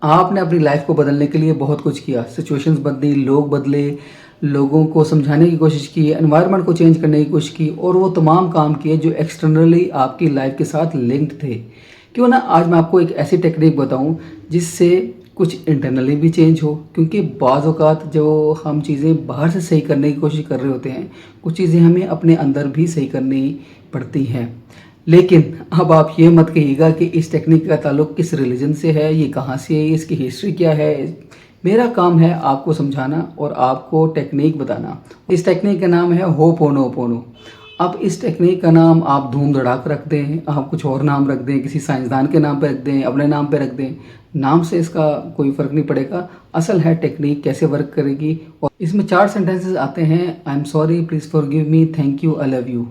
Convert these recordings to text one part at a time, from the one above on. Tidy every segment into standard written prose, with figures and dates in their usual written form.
आपने अपनी लाइफ को बदलने के लिए बहुत कुछ किया, सिचुएशंस बदली, लोग बदले, लोगों को समझाने की कोशिश की, एनवायरनमेंट को चेंज करने की कोशिश की और वो तमाम काम किए जो एक्सटर्नली आपकी लाइफ के साथ लिंक्ड थे। क्यों ना आज मैं आपको एक ऐसी टेक्निक बताऊं जिससे कुछ इंटरनली भी चेंज हो, क्योंकि बाज़ औक़ात जो हम चीज़ें बाहर से सही करने की कोशिश कर रहे होते हैं, कुछ चीज़ें हमें अपने अंदर भी सही करनी पड़ती हैं। लेकिन अब आप ये मत कहिएगा कि इस टेक्निक का ताल्लुक किस रिलीजन से है, ये कहाँ से है, इसकी हिस्ट्री क्या है। मेरा काम है आपको समझाना और आपको टेक्निक बताना। इस टेक्निक का नाम है होपोनोपोनो। अब इस टेक्निक का नाम आप धूम धड़ाक रख दें, आप कुछ और नाम रख दें, किसी साइंसदान के नाम पे रख दें, अपने नाम पे रख दें, नाम से इसका कोई फ़र्क नहीं पड़ेगा। असल है टेक्निक कैसे वर्क करेगी। और इसमें 4 सेंटेंसेस आते हैं। I am sorry, please forgive me, thank you, I love you.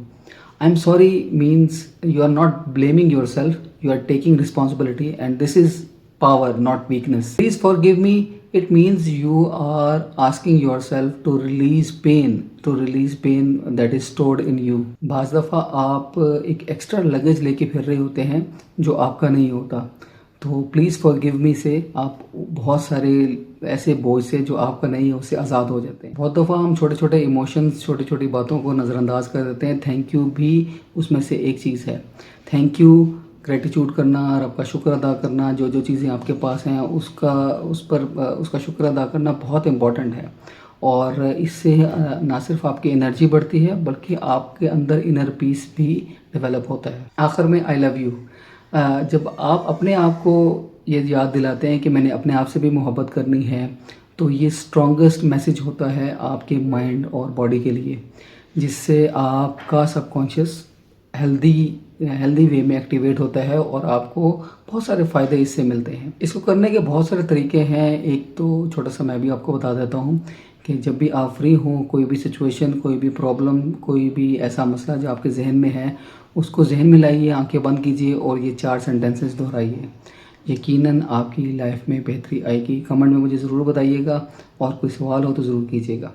I'm sorry means you are not blaming yourself, you are taking responsibility, and this is power, not weakness. Please forgive me, it means you are asking yourself to release pain that is stored in you. बाज़ दफ़ा आप एक extra luggage लेके फिर रहे होते हैं जो आपका नहीं होता, तो प्लीज़ फॉरगिव मी से आप बहुत सारे ऐसे बोझ से जो आपका नहीं है उससे आज़ाद हो जाते हैं। बहुत दफ़ा हम छोटे छोटे इमोशंस, छोटी छोटी बातों को नज़रअंदाज कर देते हैं। थैंक यू भी उसमें से एक चीज़ है। थैंक यू, ग्रेटिट्यूड करना और आपका शुक्र अदा करना, जो जो चीज़ें आपके पास हैं उसका शुक्र अदा करना बहुत इम्पॉर्टेंट है। और इससे ना सिर्फ आपकी एनर्जी बढ़ती है बल्कि आपके अंदर इनर पीस भी डेवलप होता है। आखिर में आई लव यू, जब आप अपने आप को ये याद दिलाते हैं कि मैंने अपने आप से भी मोहब्बत करनी है, तो ये स्ट्रॉन्गेस्ट मैसेज होता है आपके माइंड और बॉडी के लिए, जिससे आपका सबकॉन्शियस हेल्दी वे में एक्टिवेट होता है और आपको बहुत सारे फ़ायदे इससे मिलते हैं। इसको करने के बहुत सारे तरीके हैं। एक तो छोटा सा मैं भी आपको बता देता हूँ कि जब भी आप फ्री हों, कोई भी सिचुएशन, कोई भी प्रॉब्लम, कोई भी ऐसा मसला जो आपके जहन में है, उसको जहन में लाइए, आंखें बंद कीजिए और ये 4 सेंटेंसेस दोहराइए। यकीनन आपकी लाइफ में बेहतरी आएगी। कमेंट में मुझे ज़रूर बताइएगा और कोई सवाल हो तो ज़रूर कीजिएगा।